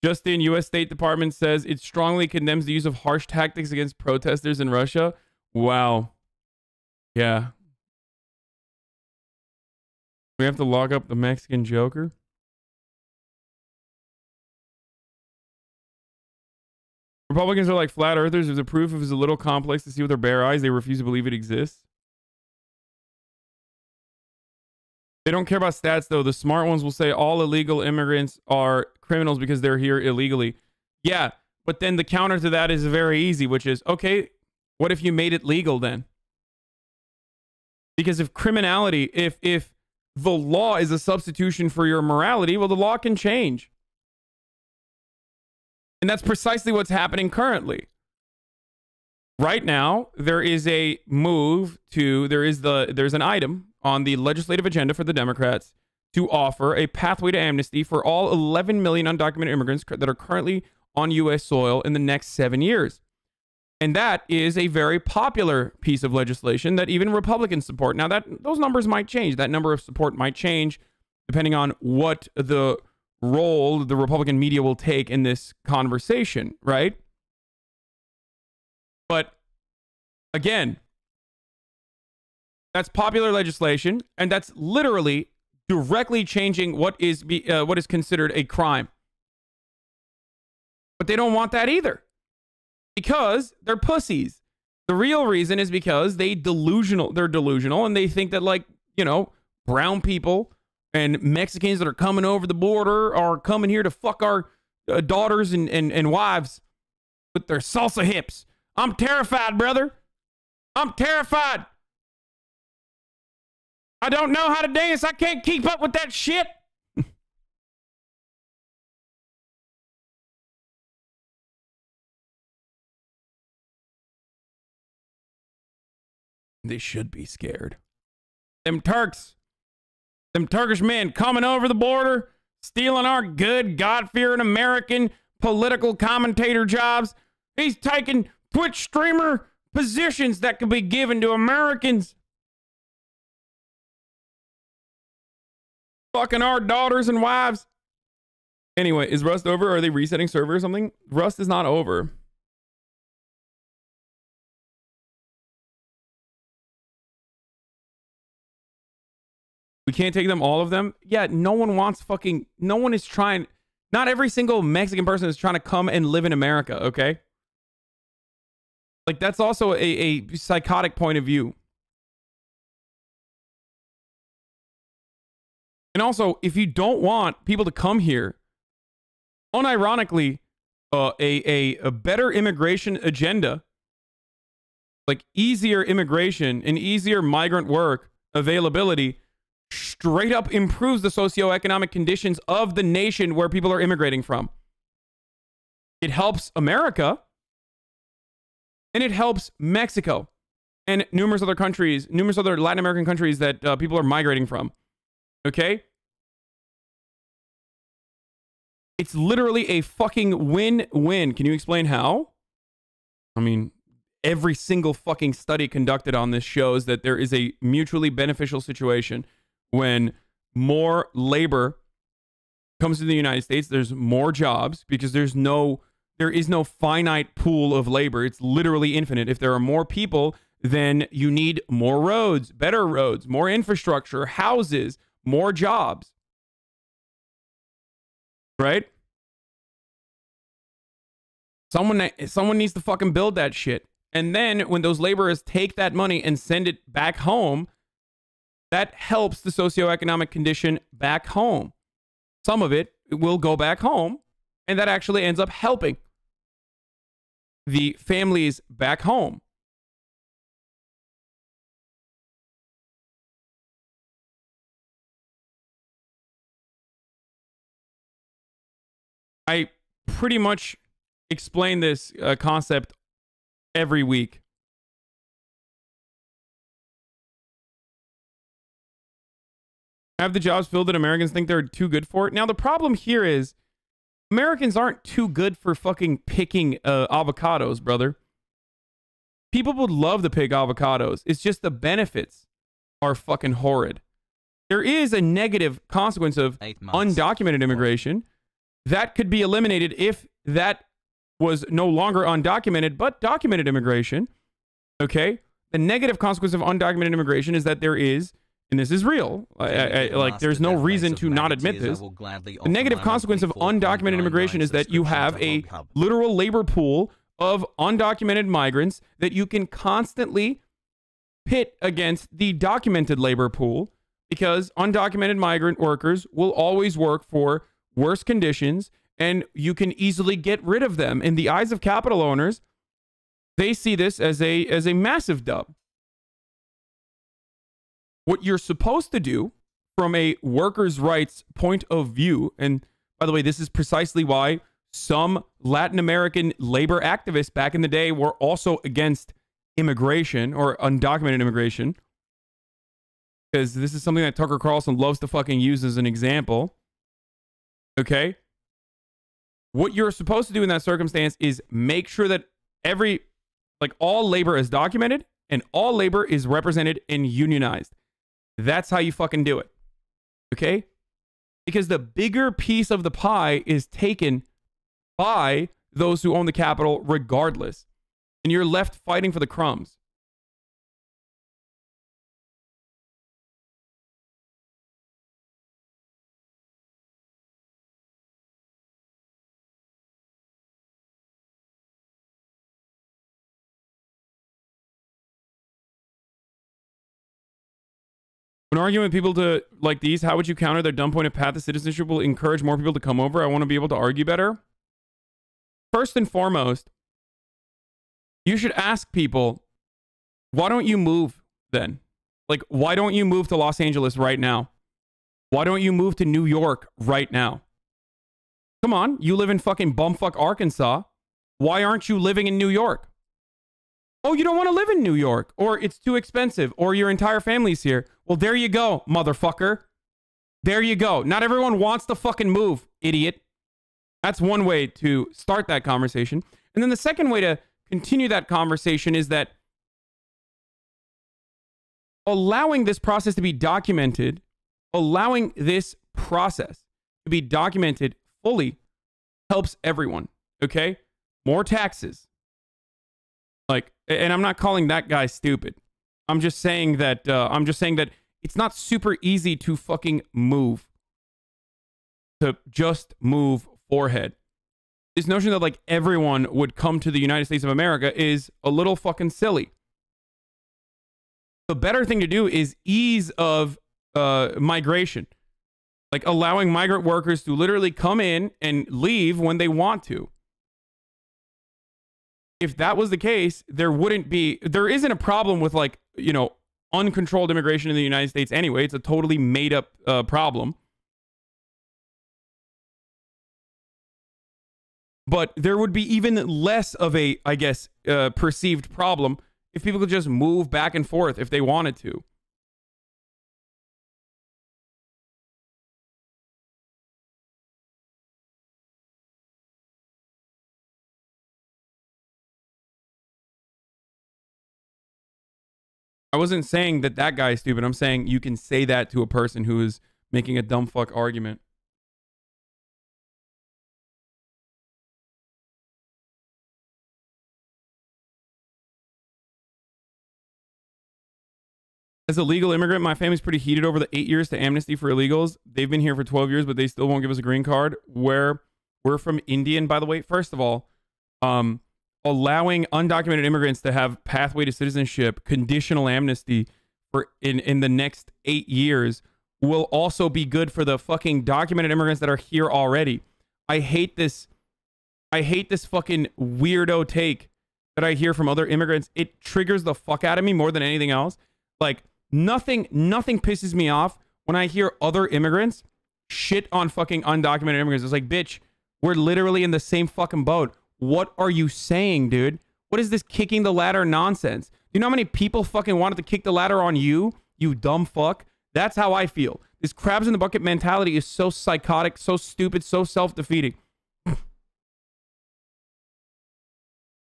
Justin, U.S. State Department says it strongly condemns the use of harsh tactics against protesters in Russia. Wow. Yeah. We have to lock up the Mexican Joker? Republicans are like flat earthers. There's a proof is a little complex to see with their bare eyes. They refuse to believe it exists. They don't care about stats, though. The smart ones will say all illegal immigrants are criminals because they're here illegally. Yeah, but then the counter to that is very easy, which is, okay, what if you made it legal then? Because if criminality, if the law is a substitution for your morality, well, the law can change. And that's precisely what's happening currently. Right now, there is a move to, there's an item on the legislative agenda for the Democrats to offer a pathway to amnesty for all 11 million undocumented immigrants that are currently on U.S. soil in the next 7 years. And that is a very popular piece of legislation that even Republicans support. Now, those numbers might change. That number of support might change depending on what the role the Republican media will take in this conversation, right? But again, that's popular legislation, and that's literally directly changing what is considered a crime. But they don't want that either, because they're pussies. The real reason is because they're delusional, and they think that, like, you know, brown people and Mexicans that are coming over the border are coming here to fuck our daughters and wives with their salsa hips. I'm terrified, brother. I'm terrified. I don't know how to dance. I can't keep up with that shit. They should be scared. Them Turks, them Turkish men coming over the border, stealing our good, God-fearing American political commentator jobs. He's taking Twitch streamer positions that could be given to Americans. Fucking our daughters and wives. Anyway, is Rust over? Or are they resetting server or something? Rust is not over. We can't take them, all of them. Yeah, no one is trying. Not every single Mexican person is trying to come and live in America, okay? Like, that's also a psychotic point of view. And also, if you don't want people to come here, unironically, a better immigration agenda, like easier immigration and easier migrant work availability, straight up improves the socioeconomic conditions of the nation where people are immigrating from. It helps America, and it helps Mexico and numerous other countries, numerous other Latin American countries that people are migrating from. Okay? It's literally a fucking win-win. Can you explain how? I mean, every single fucking study conducted on this shows that there is a mutually beneficial situation when more labor comes to the United States. There's more jobs because there is no finite pool of labor. It's literally infinite. If there are more people, then you need more roads, better roads, more infrastructure, houses, more jobs. Right? Someone needs to fucking build that shit. And then when those laborers take that money and send it back home, that helps the socioeconomic condition back home. Some of it will go back home, and that actually ends up helping the families back home. I pretty much explain this concept every week. Have the jobs filled that Americans think they're too good for it. Now, the problem here is Americans aren't too good for fucking picking avocados, brother. People would love to pick avocados. It's just the benefits are fucking horrid. There is a negative consequence of undocumented immigration that could be eliminated if that was no longer undocumented, but documented immigration. Okay? The negative consequence of undocumented immigration is that there is, and this is real, like there's no reason to not admit this. The negative consequence of undocumented immigration is that you have a literal labor pool of undocumented migrants that you can constantly pit against the documented labor pool, because undocumented migrant workers will always work for worse conditions and you can easily get rid of them. In the eyes of capital owners, they see this as a massive dub. What you're supposed to do from a workers' rights point of view, and by the way, this is precisely why some Latin American labor activists back in the day were also against immigration or undocumented immigration, because this is something that Tucker Carlson loves to fucking use as an example. Okay? What you're supposed to do in that circumstance is make sure that all labor is documented and all labor is represented and unionized. That's how you fucking do it. Okay? Because the bigger piece of the pie is taken by those who own the capital regardless. And you're left fighting for the crumbs. When arguing with people like these, how would you counter their dumb point of path to citizenship will encourage more people to come over? I want to be able to argue better. First and foremost, you should ask people, why don't you move then? Like, why don't you move to Los Angeles right now? Why don't you move to New York right now? Come on, you live in fucking bumfuck Arkansas. Why aren't you living in New York? Oh, you don't want to live in New York, or it's too expensive, or your entire family's here. Well, there you go, motherfucker. There you go. Not everyone wants to fucking move, idiot. That's one way to start that conversation. And then the second way to continue that conversation is that allowing this process to be documented, allowing this process to be documented fully helps everyone, okay? More taxes. And I'm not calling that guy stupid. I'm just saying that it's not super easy to fucking move. To just move forehead. This notion that like everyone would come to the United States of America is a little fucking silly. The better thing to do is ease of migration. Like allowing migrant workers to literally come in and leave when they want to. If that was the case, there isn't a problem with like, uncontrolled immigration in the United States anyway. It's a totally made up problem. But there would be even less of a, I guess, perceived problem if people could just move back and forth if they wanted to. I wasn't saying that that guy is stupid. I'm saying you can say that to a person who is making a dumb fuck argument. As a legal immigrant, my family's pretty heated over the 8 years to amnesty for illegals. They've been here for 12 years, but they still won't give us a green card. We're from Indian, by the way. First of all, allowing undocumented immigrants to have pathway to citizenship, conditional amnesty for in the next 8 years will also be good for the fucking documented immigrants that are here already. I hate this fucking weirdo take that I hear from other immigrants. It triggers the fuck out of me more than anything else. Like nothing pisses me off when I hear other immigrants shit on fucking undocumented immigrants. It's like, bitch, We're literally in the same fucking boat. What are you saying, dude? What is this kicking the ladder nonsense? Do you know how many people fucking wanted to kick the ladder on you? You dumb fuck. That's how I feel. This crabs in the bucket mentality is so psychotic, so stupid, so self-defeating.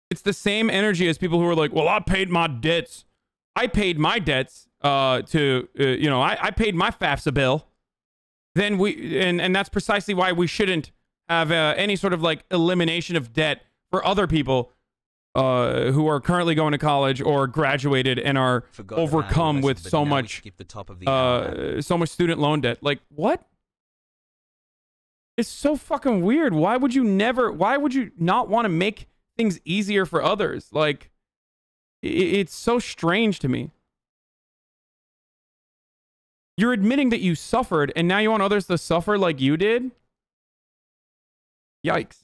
It's the same energy as people who are like, well, I paid my debts. I paid my debts I paid my FAFSA bill. Then and that's precisely why we shouldn't have any sort of like elimination of debt for other people who are currently going to college or graduated and are overcome with so much student loan debt. Like, what? It's so fucking weird. Why would you not want to make things easier for others? Like, it's so strange to me. You're admitting that you suffered and now you want others to suffer like you did? Yikes.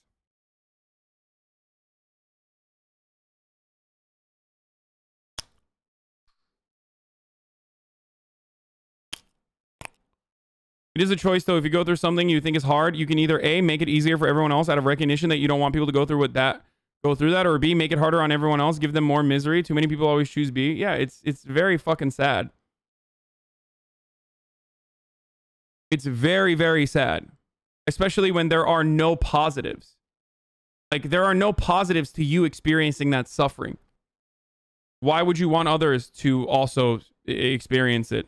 It is a choice, though. If you go through something you think is hard, you can either A, make it easier for everyone else out of recognition that you don't want people to go through that, or B, make it harder on everyone else, give them more misery. Too many people always choose B. Yeah, it's very fucking sad. It's very, very sad, especially when there are no positives. Like, there are no positives to you experiencing that suffering. Why would you want others to also experience it?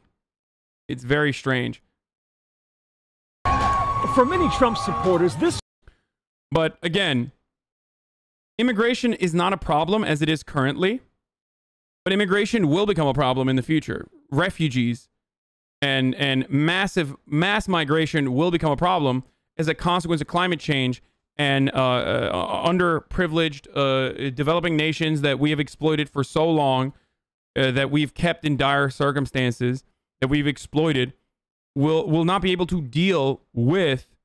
It's very strange. For many Trump supporters, this... But again, immigration is not a problem as it is currently, but immigration will become a problem in the future. Refugees and mass migration will become a problem as a consequence of climate change and underprivileged developing nations that we have exploited for so long, that we've kept in dire circumstances, that we've exploited, will not be able to deal with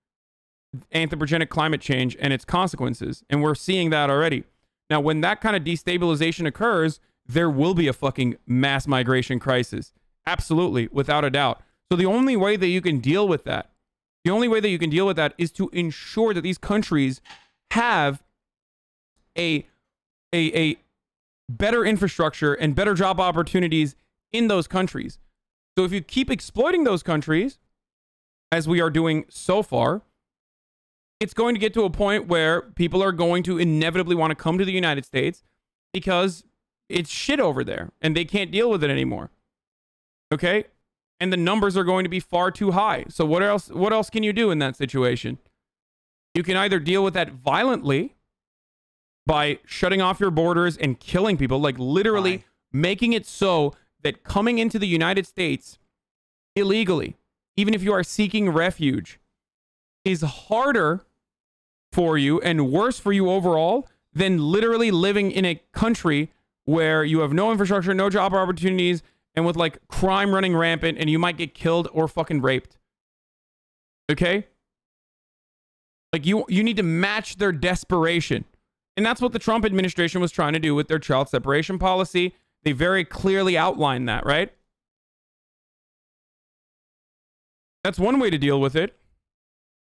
anthropogenic climate change and its consequences. And we're seeing that already. Now, when that kind of destabilization occurs, there will be a fucking mass migration crisis. Absolutely, without a doubt. So the only way that you can deal with that, is to ensure that these countries have a better infrastructure and better job opportunities in those countries. So if you keep exploiting those countries, as we are doing so far, it's going to get to a point where people are going to inevitably want to come to the United States because it's shit over there and they can't deal with it anymore. Okay? And the numbers are going to be far too high. So what else can you do in that situation? You can either deal with that violently by shutting off your borders and killing people, like literally making it so that coming into the United States illegally, even if you are seeking refuge, is harder for you and worse for you overall than literally living in a country where you have no infrastructure, no job opportunities, and with like crime running rampant, and you might get killed or fucking raped. Okay? Like you need to match their desperation. And that's what the Trump administration was trying to do with their child separation policy. They very clearly outlined that, right? That's one way to deal with it.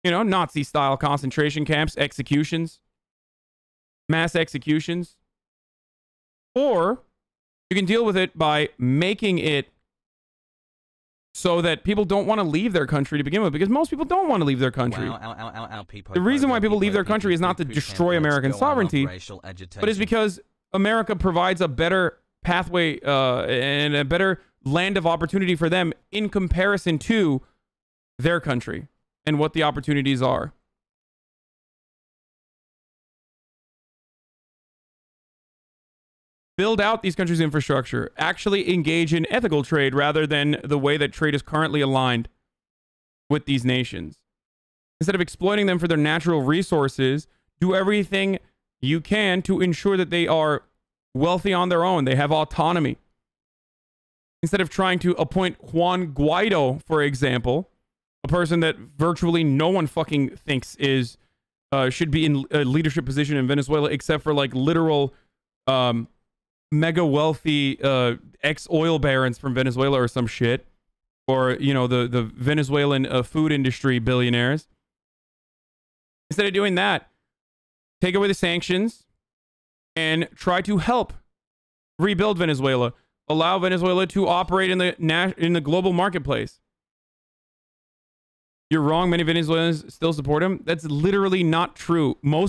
You know, Nazi-style concentration camps, executions, mass executions. Or you can deal with it by making it so that people don't want to leave their country to begin with, because most people don't want to leave their country. The reason why people leave their country is not to destroy American sovereignty, but is because America provides a better pathway and a better land of opportunity for them in comparison to their country and what the opportunities are. Build out these countries' infrastructure. Actually engage in ethical trade rather than the way that trade is currently aligned with these nations. Instead of exploiting them for their natural resources, do everything you can to ensure that they are wealthy on their own. They have autonomy. Instead of trying to appoint Juan Guaido, for example, a person that virtually no one fucking thinks is should be in a leadership position in Venezuela, except for like literal mega wealthy ex-oil barons from Venezuela or some shit, or you know the Venezuelan food industry billionaires. Instead of doing that, take away the sanctions and try to help rebuild Venezuela. Allow Venezuela to operate in the global marketplace. You're wrong. Many Venezuelans still support him. That's literally not true. Most